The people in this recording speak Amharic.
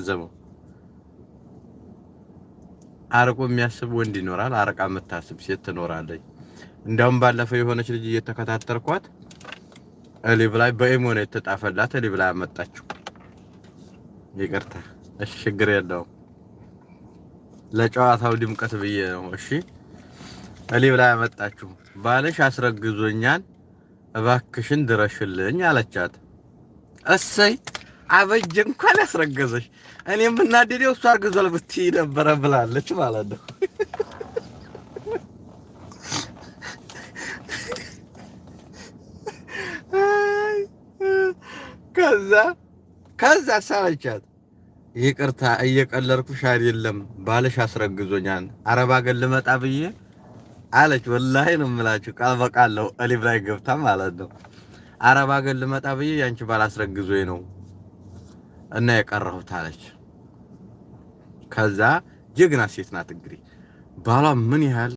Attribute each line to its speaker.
Speaker 1: ዘመው አርቆ የሚያስብ ወንድ ይኖራል፣ አርቃ የምታስብ ሴት ትኖራለች። እንዲያውም ባለፈው የሆነች ልጅ እየተከታተልኳት እሊብ ላይ በኢሞ ነው የተጣፈላት፣ እሊብ ላይ አመጣችው። ይቅርታ እሺ፣ ችግር የለውም ለጨዋታው ድምቀት ብዬ ነው። እሺ እሊብ ላይ አመጣችው። ባልሽ አስረግዞኛል እባክሽን ድረሽልኝ አለቻት። እሰይ አበጀ እንኳን ያስረገዘሽ፣ እኔም ብናደደው እሷ አርግዟል ብትይ ነበረ ብላለች ማለት ነው። ከዛ ሳለቻት ይቅርታ እየቀለድኩሽ አይደለም ባልሽ አስረግዞኛል አረብ አገር ልመጣ ብዬ አለች። ወላሂ ነው የምላችሁ ቃል በቃል ነው እሊብ ላይ ገብታ ማለት ነው። አረብ አገር ልመጣ ብዬ ያንቺ ባል አስረግዞኝ ነው እና የቀረሁት አለች። ከዛ ጀግና ሴት ናት እንግዲህ ባሏ ምን ያህል